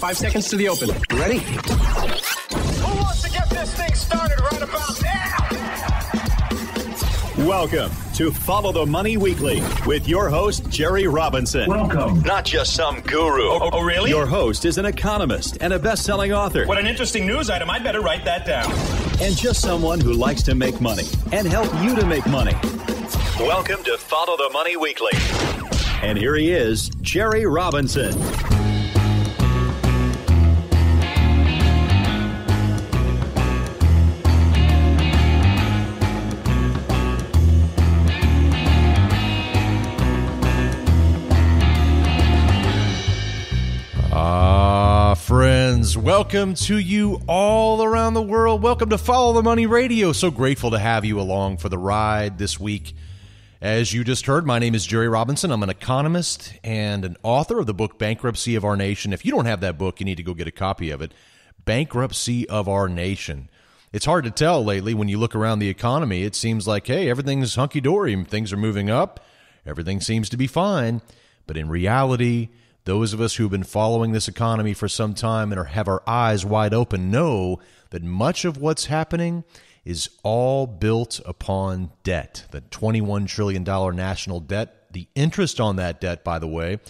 5 seconds to the open. Ready? Who wants to get this thing started right about now? Welcome to Follow the Money Weekly with your host, Jerry Robinson. Welcome. Not just some guru. Oh, really? Your host is an economist and a best-selling author. What an interesting news item. I'd better write that down. And just someone who likes to make money and help you to make money. Welcome to Follow the Money Weekly. And here he is, Jerry Robinson. Friends, welcome to you all around the world. Welcome to Follow the Money Radio. So grateful to have you along for the ride this week. As you just heard, my name is Jerry Robinson. I'm an economist and an author of the book Bankruptcy of Our Nation. If you don't have that book, you need to go get a copy of it. Bankruptcy of Our Nation. It's hard to tell lately when you look around the economy. It seems like, hey, everything's hunky-dory. Things are moving up. Everything seems to be fine. But in reality, those of us who've been following this economy for some time and have our eyes wide open know that much of what's happening is all built upon debt. The $21 trillion national debt, the interest on that debt, by the way,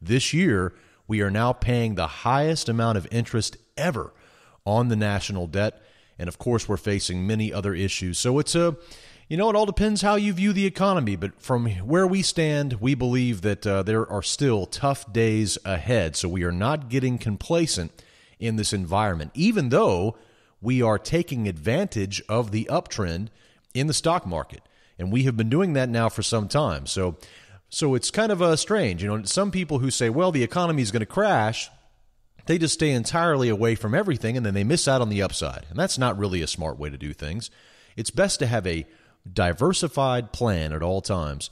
this year we are now paying the highest amount of interest ever on the national debt. And of course, we're facing many other issues. So it all depends how you view the economy, but from where we stand, we believe that there are still tough days ahead. So we are not getting complacent in this environment, even though we are taking advantage of the uptrend in the stock market. And we have been doing that now for some time. So it's kind of strange. Some people who say, well, the economy is going to crash, they just stay entirely away from everything, and then they miss out on the upside. And that's not really a smart way to do things. It's best to have a diversified plan at all times.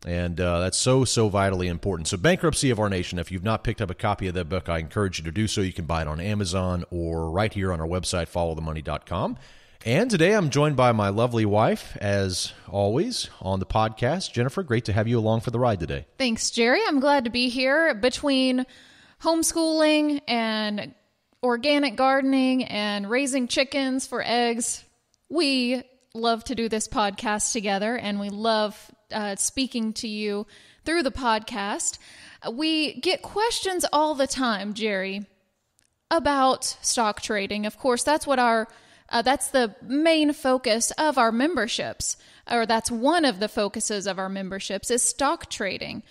And that's so vitally important. So Bankruptcy of Our Nation, if you've not picked up a copy of that book, I encourage you to do so. You can buy it on Amazon or right here on our website, followthemoney.com. And today I'm joined by my lovely wife, as always, on the podcast. Jennifer, great to have you along for the ride today. Thanks, Jerry. I'm glad to be here. Between homeschooling and organic gardening and raising chickens for eggs, we love to do this podcast together, and we love speaking to you through the podcast. We get questions all the time, Jerry, about stock trading. Of course, that's what that's the main focus of our memberships, or that's one of the focuses of our memberships is stock trading.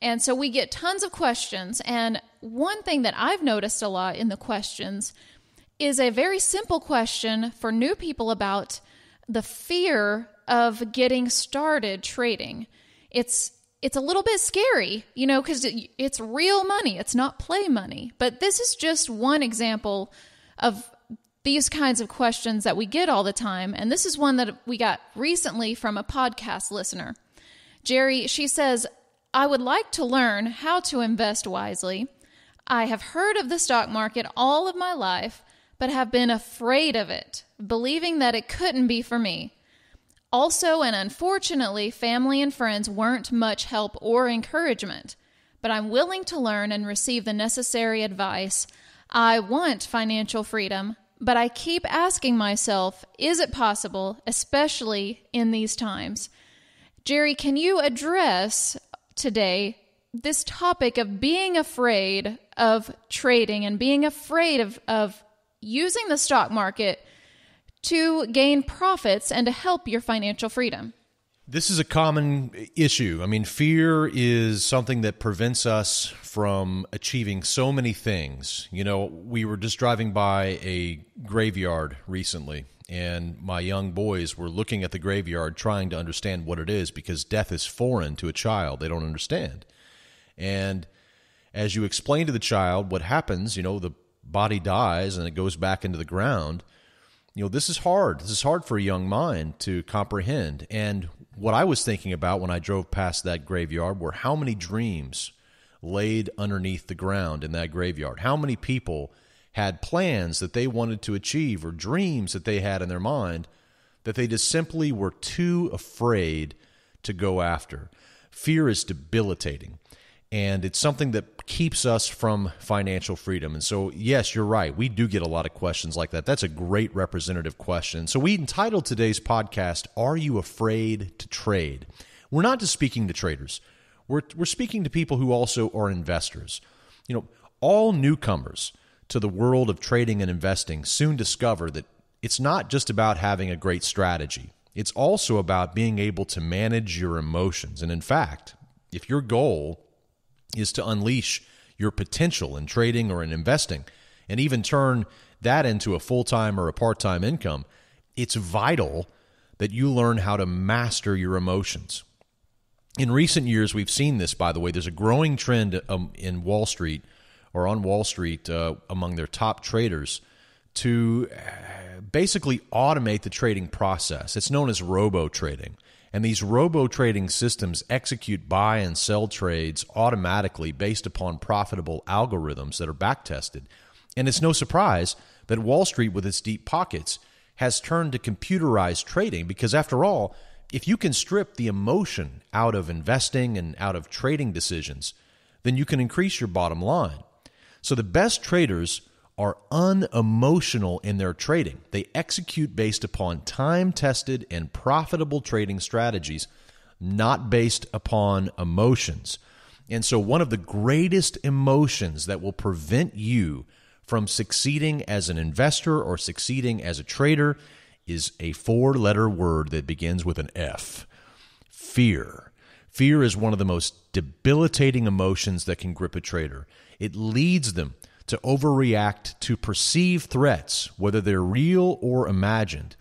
And so we get tons of questions, and one thing that I've noticed a lot in the questions is a very simple question for new people about the fear of getting started trading. It's a little bit scary, because it's real money. It's not play money. But this is just one example of these kinds of questions that we get all the time. And this is one that we got recently from a podcast listener. Jerry, she says, I would like to learn how to invest wisely. I have heard of the stock market all of my life, but have been afraid of it, believing that it couldn't be for me. Also, and unfortunately, family and friends weren't much help or encouragement, but I'm willing to learn and receive the necessary advice. I want financial freedom, but I keep asking myself, is it possible, especially in these times? Jerry, can you address today this topic of being afraid of trading and being afraid of using the stock market to gain profits and to help your financial freedom? This is a common issue. Fear is something that prevents us from achieving so many things. We were just driving by a graveyard recently, and my young boys were looking at the graveyard trying to understand what it is, because death is foreign to a child. They don't understand. And as you explain to the child what happens, the body dies and it goes back into the ground. This is hard. This is hard for a young mind to comprehend. And what I was thinking about when I drove past that graveyard were how many dreams laid underneath the ground in that graveyard. How many people had plans that they wanted to achieve or dreams that they had in their mind that they just simply were too afraid to go after. Fear is debilitating. And it's something that keeps us from financial freedom. And so, yes, you're right. We do get a lot of questions like that. That's a great representative question. So we entitled today's podcast, Are You Afraid to Trade? We're not just speaking to traders. We're speaking to people who also are investors. All newcomers to the world of trading and investing soon discover that it's not just about having a great strategy. It's also about being able to manage your emotions. And in fact, if your goal is to unleash your potential in trading or in investing and even turn that into a full-time or a part-time income, it's vital that you learn how to master your emotions. In recent years, we've seen this, by the way. There's a growing trend in Wall Street or on Wall Street among their top traders to basically automate the trading process. It's known as robo-trading. And these robo-trading systems execute buy and sell trades automatically based upon profitable algorithms that are back-tested. And it's no surprise that Wall Street, with its deep pockets, has turned to computerized trading because, after all, if you can strip the emotion out of investing and out of trading decisions, then you can increase your bottom line. So the best traders are unemotional in their trading. They execute based upon time-tested and profitable trading strategies, not based upon emotions. And so one of the greatest emotions that will prevent you from succeeding as an investor or succeeding as a trader is a 4-letter word that begins with an F: fear. Fear is one of the most debilitating emotions that can grip a trader. It leads them to overreact to perceived threats, whether they're real or imagined.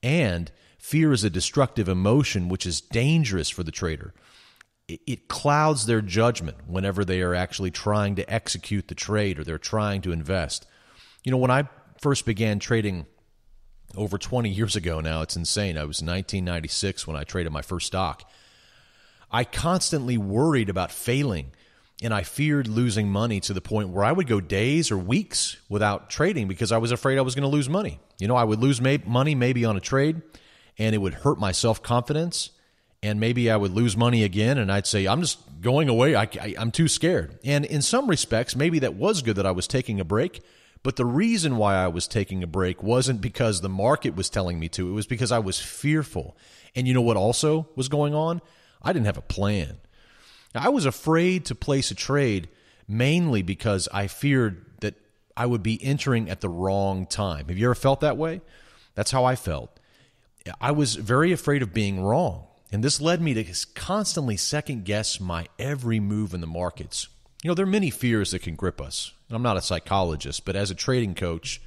And fear is a destructive emotion which is dangerous for the trader. It clouds their judgment whenever they are actually trying to execute the trade or they're trying to invest. When I first began trading over 20 years ago now, it's insane. I was 1996 when I traded my first stock. I constantly worried about failing, and I feared losing money to the point where I would go days or weeks without trading because I was afraid I was going to lose money. I would lose money maybe on a trade, and it would hurt my self-confidence, and maybe I would lose money again, and I'd say, I'm just going away. I'm too scared. And in some respects, maybe that was good that I was taking a break, but the reason why I was taking a break wasn't because the market was telling me to. It was because I was fearful. And you know what also was going on? I didn't have a plan. I was afraid to place a trade mainly because I feared that I would be entering at the wrong time. Have you ever felt that way? That's how I felt. I was very afraid of being wrong, and this led me to constantly second-guess my every move in the markets. There are many fears that can grip us. And I'm not a psychologist, but as a trading coach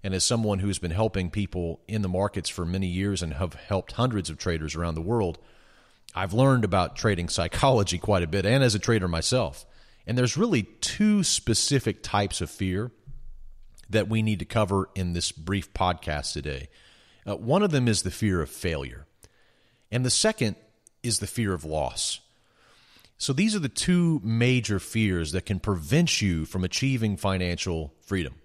and as someone who's been helping people in the markets for many years and have helped hundreds of traders around the world, I've learned about trading psychology quite a bit, and as a trader myself. And there's really 2 specific types of fear that we need to cover in this brief podcast today. One of them is the fear of failure, and the second is the fear of loss. So these are the 2 major fears that can prevent you from achieving financial freedom.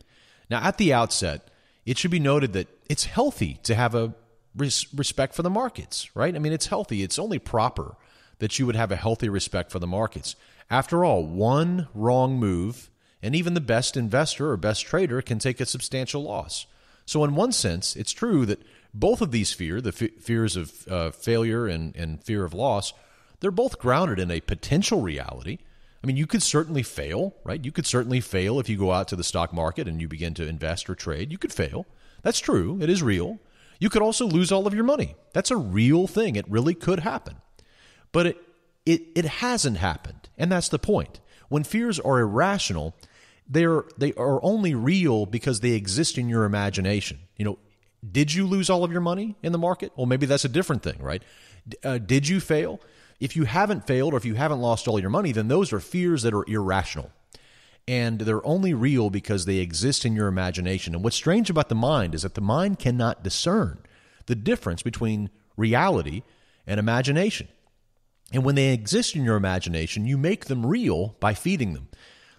Now, at the outset, it should be noted that it's healthy to have a respect for the markets, right? I mean, it's healthy. It's only proper that you would have a healthy respect for the markets. After all, one wrong move, and even the best investor or best trader can take a substantial loss. So in one sense, it's true that both of these fears, the fears of failure and fear of loss, they're both grounded in a potential reality. I mean, you could certainly fail, right? You could certainly fail if you go out to the stock market and you begin to invest or trade. You could fail. That's true. It is real. You could also lose all of your money. That's a real thing. It really could happen. But it hasn't happened, and that's the point. When fears are irrational, they are only real because they exist in your imagination. Did you lose all of your money in the market? Well, maybe that's a different thing, right? Did you fail? If you haven't failed or if you haven't lost all your money, then those are fears that are irrational. And they're only real because they exist in your imagination. And what's strange about the mind is that the mind cannot discern the difference between reality and imagination. And when they exist in your imagination, you make them real by feeding them.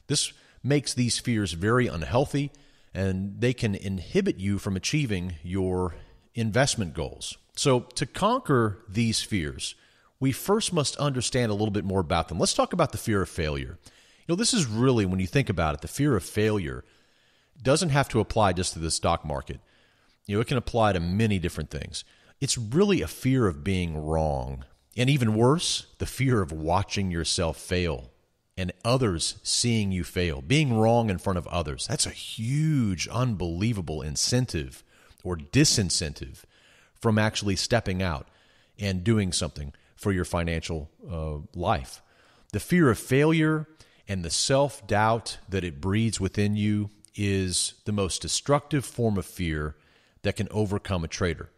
This makes these fears very unhealthy, and they can inhibit you from achieving your investment goals. So to conquer these fears, we first must understand a little bit more about them. Let's talk about the fear of failure. This is really, when you think about it, the fear of failure doesn't have to apply just to the stock market. It can apply to many different things. It's really a fear of being wrong. And even worse, the fear of watching yourself fail and others seeing you fail, being wrong in front of others. That's a huge, unbelievable incentive or disincentive from actually stepping out and doing something for your financial life. The fear of failure and the self-doubt that it breeds within you is the most destructive form of fear that can overcome a trader.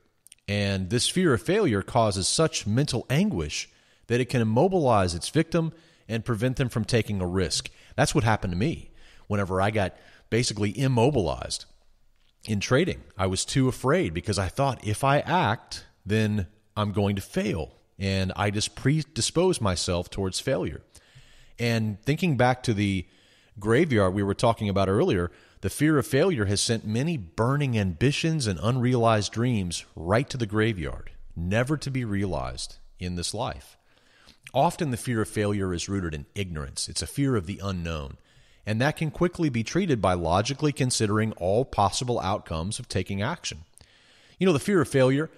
And this fear of failure causes such mental anguish that it can immobilize its victim and prevent them from taking a risk. That's what happened to me whenever I got basically immobilized in trading. I was too afraid because I thought if I act, then I'm going to fail. And I just predisposed myself towards failure. And thinking back to the graveyard we were talking about earlier, the fear of failure has sent many burning ambitions and unrealized dreams right to the graveyard, never to be realized in this life. Often the fear of failure is rooted in ignorance. It's a fear of the unknown. And that can quickly be treated by logically considering all possible outcomes of taking action. The fear of failure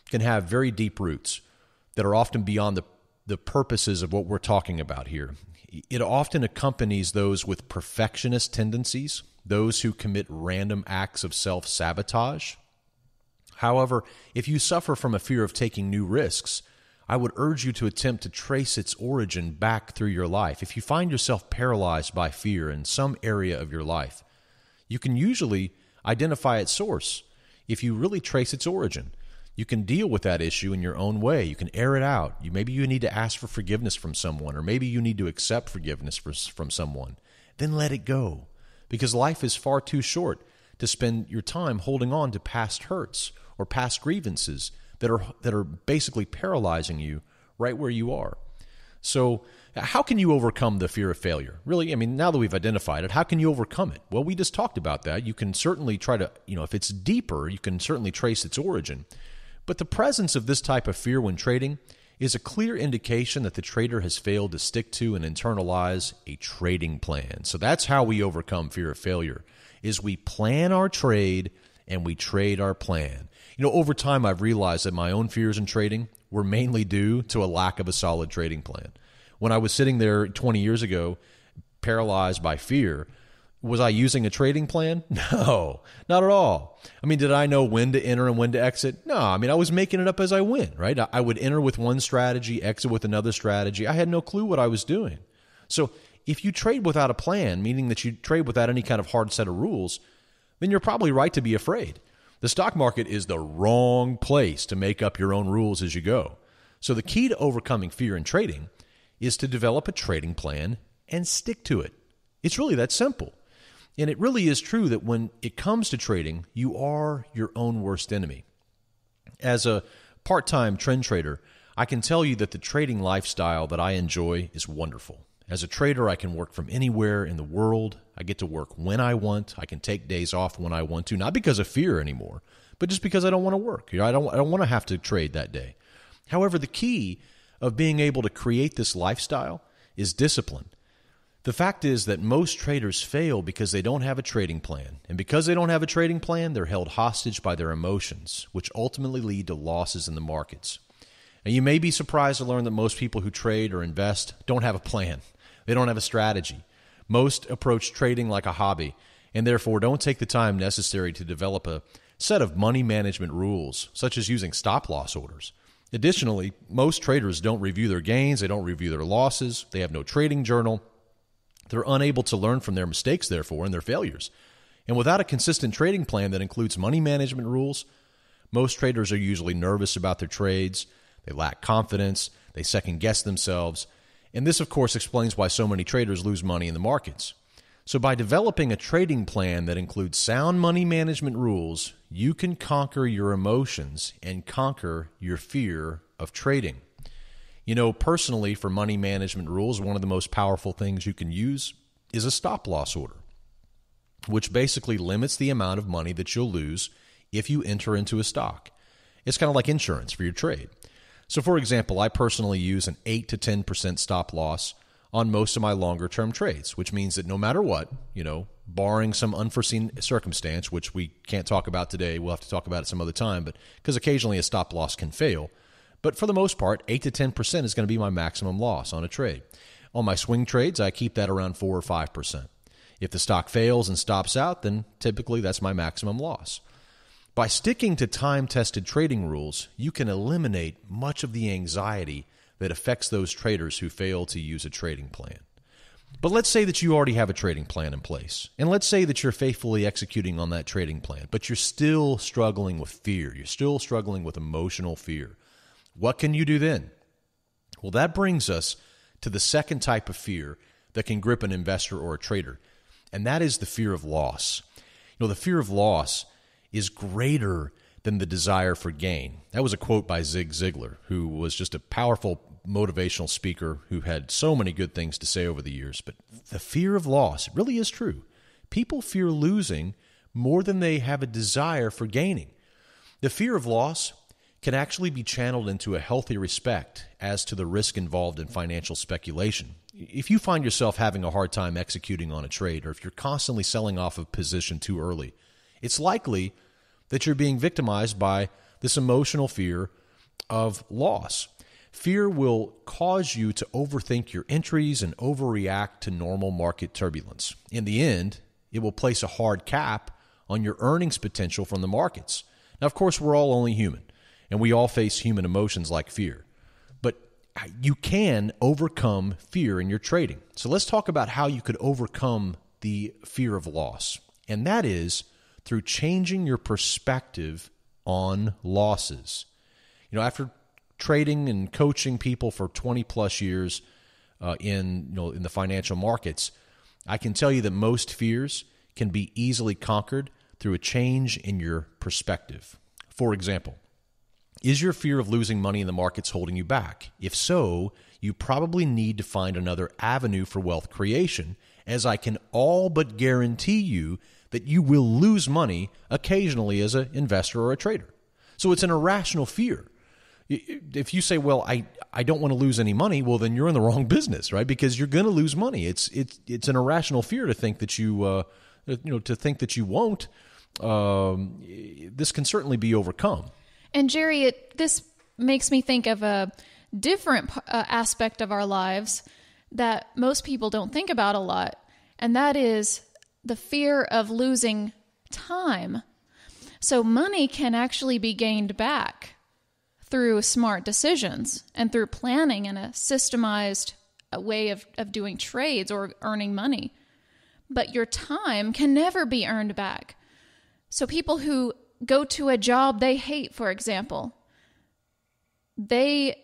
can have very deep roots that are often beyond the purposes of what we're talking about here. It often accompanies those with perfectionist tendencies, those who commit random acts of self-sabotage. However, if you suffer from a fear of taking new risks, I would urge you to attempt to trace its origin back through your life. If you find yourself paralyzed by fear in some area of your life, you can usually identify its source if you really trace its origin. You can deal with that issue in your own way. You can air it out. Maybe you need to ask for forgiveness from someone, or maybe you need to accept forgiveness from someone. Then let it go, because life is far too short to spend your time holding on to past hurts or past grievances that are basically paralyzing you right where you are. So how can you overcome the fear of failure? Really, now that we've identified it, how can you overcome it? Well, we just talked about that. You can certainly try to, if it's deeper, you can certainly trace its origin. But the presence of this type of fear when trading is a clear indication that the trader has failed to stick to and internalize a trading plan. So that's how we overcome fear of failure, is we plan our trade and we trade our plan. Over time, I've realized that my own fears in trading were mainly due to a lack of a solid trading plan. When I was sitting there 20 years ago, paralyzed by fear, was I using a trading plan? No, not at all. Did I know when to enter and when to exit? No, I was making it up as I went, right? I would enter with one strategy, exit with another strategy. I had no clue what I was doing. So if you trade without a plan, meaning that you trade without any kind of hard set of rules, then you're probably right to be afraid. The stock market is the wrong place to make up your own rules as you go. So the key to overcoming fear in trading is to develop a trading plan and stick to it. It's really that simple. And it really is true that when it comes to trading, you are your own worst enemy. As a part-time trend trader, I can tell you that the trading lifestyle that I enjoy is wonderful. As a trader, I can work from anywhere in the world. I get to work when I want. I can take days off when I want to, not because of fear anymore, but just because I don't want to work. I don't want to have to trade that day. However, the key of being able to create this lifestyle is discipline. The fact is that most traders fail because they don't have a trading plan. And because they don't have a trading plan, they're held hostage by their emotions, which ultimately lead to losses in the markets. And you may be surprised to learn that most people who trade or invest don't have a plan. They don't have a strategy. Most approach trading like a hobby, and therefore don't take the time necessary to develop a set of money management rules, such as using stop-loss orders. Additionally, most traders don't review their gains, they don't review their losses, they have no trading journal. They're unable to learn from their mistakes, therefore, and their failures. And without a consistent trading plan that includes money management rules, most traders are usually nervous about their trades, they lack confidence, they second-guess themselves, and this, of course, explains why so many traders lose money in the markets. So by developing a trading plan that includes sound money management rules, you can conquer your emotions and conquer your fear of trading. Personally, for money management rules, one of the most powerful things you can use is a stop-loss order, which basically limits the amount of money that you'll lose if you enter into a stock. It's kind of like insurance for your trade. So for example, I personally use an 8 to 10% stop loss on most of my longer term trades, which means that no matter what, barring some unforeseen circumstance, which we can't talk about today, we'll have to talk about it some other time, but because occasionally a stop loss can fail. But for the most part, 8 to 10% is going to be my maximum loss on a trade. On my swing trades, I keep that around 4 or 5%. If the stock fails and stops out, then typically that's my maximum loss. By sticking to time-tested trading rules, you can eliminate much of the anxiety that affects those traders who fail to use a trading plan. But let's say that you already have a trading plan in place, and let's say that you're faithfully executing on that trading plan, but you're still struggling with fear. You're still struggling with emotional fear. What can you do then? Well, that brings us to the second type of fear that can grip an investor or a trader, and that is the fear of loss. The fear of loss is greater than the desire for gain. That was a quote by Zig Ziglar, who was just a powerful motivational speaker who had so many good things to say over the years. But the fear of loss, it really is true. People fear losing more than they have a desire for gaining. The fear of loss can actually be channeled into a healthy respect as to the risk involved in financial speculation. If you find yourself having a hard time executing on a trade, or if you're constantly selling off a position too early, it's likely that you're being victimized by this emotional fear of loss. Fear will cause you to overthink your entries and overreact to normal market turbulence. In the end, it will place a hard cap on your earnings potential from the markets. Now, of course, we're all only human, and we all face human emotions like fear. But you can overcome fear in your trading. So let's talk about how you could overcome the fear of loss. And that is through changing your perspective on losses. After trading and coaching people for 20 plus years in the financial markets, I can tell you that most fears can be easily conquered through a change in your perspective. For example, is your fear of losing money in the markets holding you back? If so, you probably need to find another avenue for wealth creation, as I can all but guarantee you that you will lose money occasionally as an investor or a trader. So it's an irrational fear. If you say, well, I don't want to lose any money, well, then you're in the wrong business, right? Because you're going to lose money. It's an irrational fear to think that you won't. This can certainly be overcome. And Jerry, this makes me think of a different aspect of our lives that most people don't think about a lot, and that is the fear of losing time. So money can actually be gained back through smart decisions and through planning and a systemized way of doing trades or earning money. But your time can never be earned back. So people who go to a job they hate, for example, they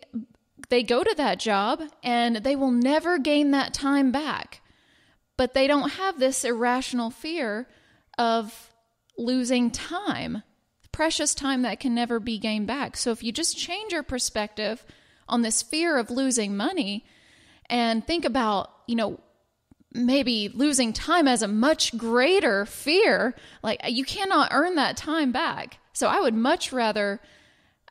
go to that job and they will never gain that time back. But they don't have this irrational fear of losing time, precious time that can never be gained back. So if you just change your perspective on this fear of losing money and think about, maybe losing time as a much greater fear, like you cannot earn that time back. So I would much rather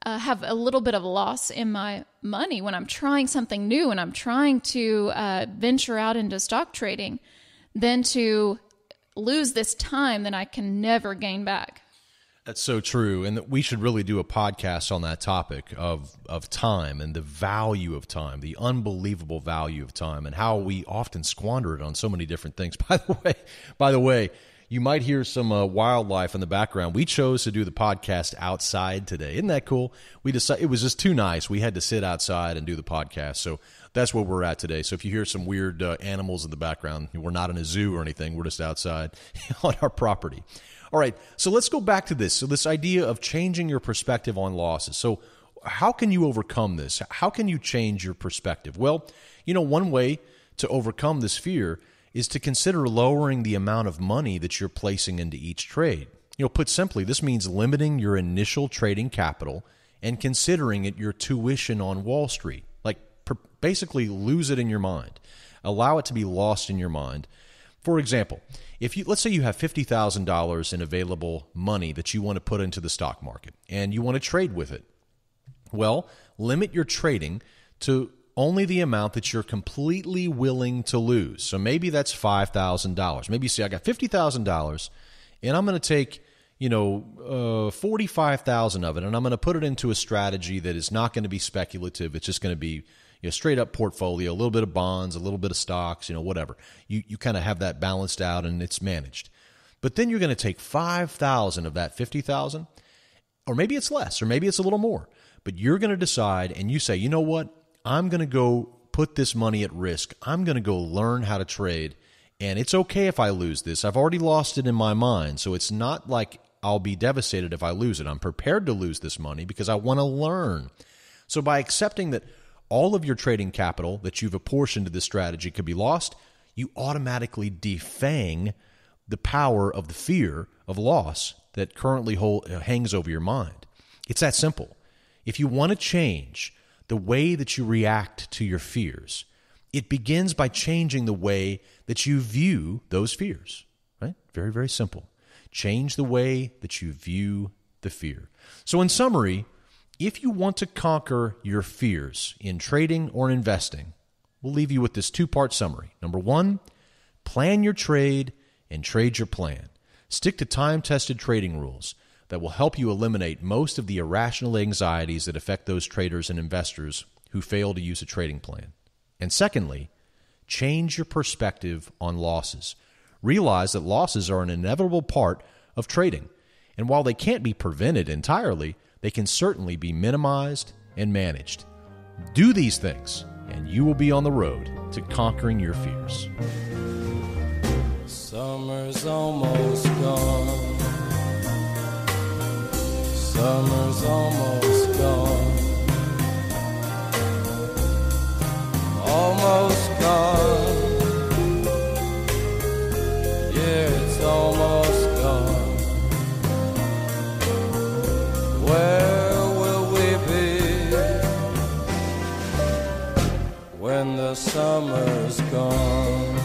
have a little bit of loss in my money when I'm trying something new and I'm trying to venture out into stock trading than to lose this time that I can never gain back. That's so true. And we should really do a podcast on that topic of time and the value of time, the unbelievable value of time, and how we often squander it on so many different things. By the way, you might hear some wildlife in the background. We chose to do the podcast outside today. Isn't that cool? We decided it was just too nice. We had to sit outside and do the podcast. So that's where we're at today. So if you hear some weird animals in the background, we're not in a zoo or anything. We're just outside on our property. All right, so let's go back to this. So this idea of changing your perspective on losses. So how can you overcome this? How can you change your perspective? Well, one way to overcome this fear is to consider lowering the amount of money that you're placing into each trade. Put simply, this means limiting your initial trading capital and considering it your tuition on Wall Street. Like basically lose it in your mind. Allow it to be lost in your mind. For example, let's say you have $50,000 in available money that you want to put into the stock market and you want to trade with it. Well, limit your trading to only the amount that you're completely willing to lose. So maybe that's $5,000. Maybe you say, I got $50,000 and I'm going to take, 45,000 of it, and I'm going to put it into a strategy that is not going to be speculative. It's just going to be straight up portfolio, a little bit of bonds, a little bit of stocks, whatever. You kind of have that balanced out and it's managed. But then you're going to take 5,000 of that 50,000, or maybe it's less, or maybe it's a little more. But you're going to decide and you say, you know what? I'm going to go put this money at risk. I'm going to go learn how to trade. And it's okay if I lose this. I've already lost it in my mind. So it's not like I'll be devastated if I lose it. I'm prepared to lose this money because I want to learn. So by accepting that all of your trading capital that you've apportioned to this strategy could be lost, you automatically defang the power of the fear of loss that currently hangs over your mind. It's that simple. If you want to change the way that you react to your fears, it begins by changing the way that you view those fears, right? Very, very simple. Change the way that you view the fear. So in summary, if you want to conquer your fears in trading or investing, we'll leave you with this two-part summary. Number one, plan your trade and trade your plan. Stick to time-tested trading rules that will help you eliminate most of the irrational anxieties that affect those traders and investors who fail to use a trading plan. And secondly, change your perspective on losses. Realize that losses are an inevitable part of trading, and while they can't be prevented entirely, they can certainly be minimized and managed. Do these things, and you will be on the road to conquering your fears. Summer's almost gone. Summer's almost gone. Almost gone. Yeah, it's almost gone. Where will we be when the summer's gone?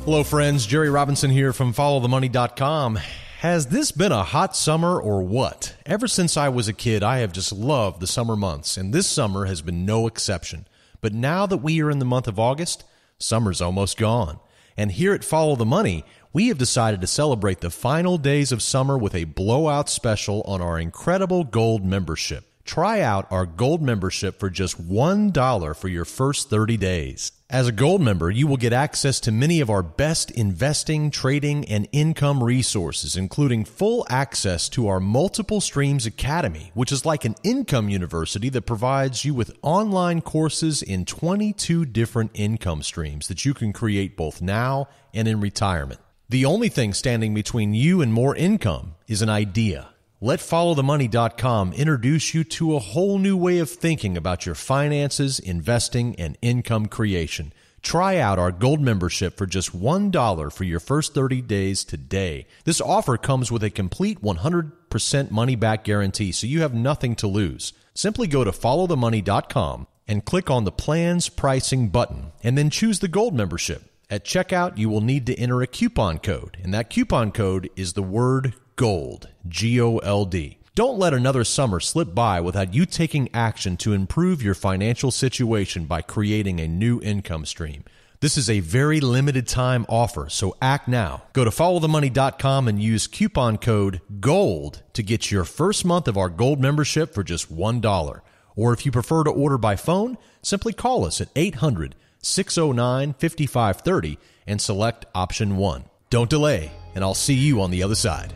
Hello, friends. Jerry Robinson here from followthemoney.com. Has this been a hot summer or what? Ever since I was a kid, I have just loved the summer months, and this summer has been no exception. But now that we are in the month of August, summer's almost gone. And here at Follow the Money, we have decided to celebrate the final days of summer with a blowout special on our incredible Gold membership. Try out our Gold membership for just $1 for your first 30 days. As a Gold member, you will get access to many of our best investing, trading, and income resources, including full access to our Multiple Streams Academy, which is like an income university that provides you with online courses in 22 different income streams that you can create both now and in retirement. The only thing standing between you and more income is an idea. Let followthemoney.com introduce you to a whole new way of thinking about your finances, investing, and income creation. Try out our Gold membership for just $1 for your first 30 days today. This offer comes with a complete 100% money-back guarantee, so you have nothing to lose. Simply go to followthemoney.com and click on the Plans Pricing button, and then choose the Gold membership. At checkout, you will need to enter a coupon code, and that coupon code is the word GOLD, G-O-L-D. Don't let another summer slip by without you taking action to improve your financial situation by creating a new income stream. This is a very limited time offer, so act now. Go to followthemoney.com and use coupon code GOLD to get your first month of our Gold membership for just $1. Or if you prefer to order by phone, simply call us at 800-609-5530 and select option 1. Don't delay, and I'll see you on the other side.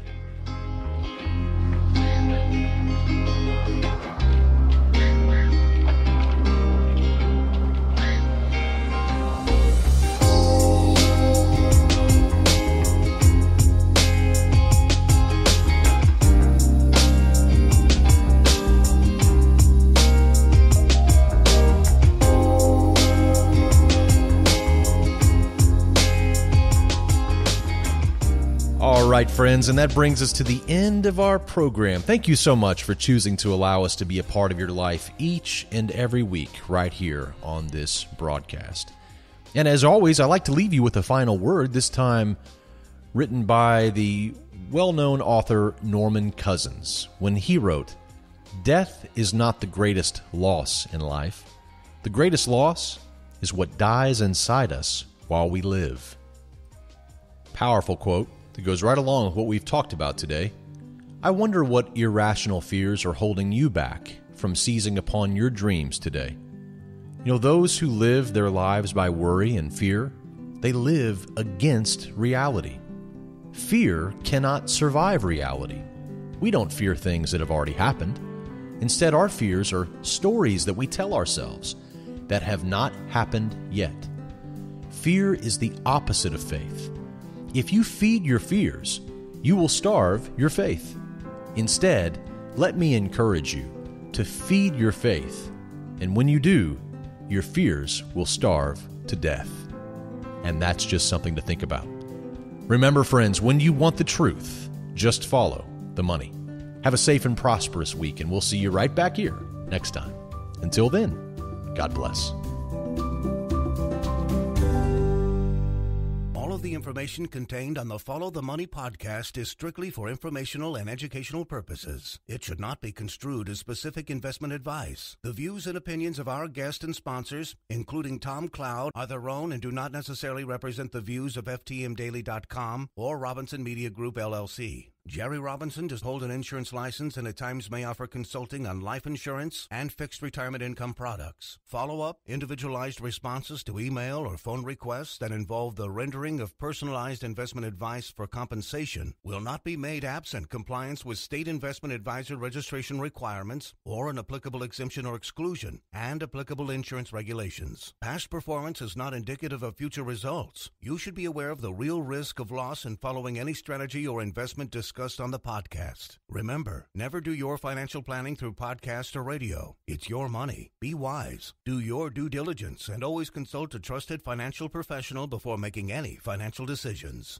All right, friends, and that brings us to the end of our program. Thank you so much for choosing to allow us to be a part of your life each and every week right here on this broadcast. And as always, I like to leave you with a final word, this time written by the well-known author Norman Cousins, when he wrote, Death is not the greatest loss in life. The greatest loss is what dies inside us while we live. Powerful quote that goes right along with what we've talked about today. I wonder what irrational fears are holding you back from seizing upon your dreams today. You know, those who live their lives by worry and fear, they live against reality. Fear cannot survive reality. We don't fear things that have already happened. Instead, our fears are stories that we tell ourselves that have not happened yet. Fear is the opposite of faith. If you feed your fears, you will starve your faith. Instead, let me encourage you to feed your faith, and when you do, your fears will starve to death. And that's just something to think about. Remember, friends, when you want the truth, just follow the money. Have a safe and prosperous week, and we'll see you right back here next time. Until then, God bless. All of the information contained on the Follow the Money podcast is strictly for informational and educational purposes. It should not be construed as specific investment advice. The views and opinions of our guests and sponsors, including Tom Cloud, are their own and do not necessarily represent the views of FTMDaily.com or Robinson Media Group, LLC. Jerry Robinson does hold an insurance license and at times may offer consulting on life insurance and fixed retirement income products. Follow-up, individualized responses to email or phone requests that involve the rendering of personalized investment advice for compensation will not be made absent compliance with state investment advisor registration requirements or an applicable exemption or exclusion and applicable insurance regulations. Past performance is not indicative of future results. You should be aware of the real risk of loss in following any strategy or investment discussed on the podcast. Remember, never do your financial planning through podcast or radio. It's your money. Be wise. Do your due diligence and always consult a trusted financial professional before making any financial decisions.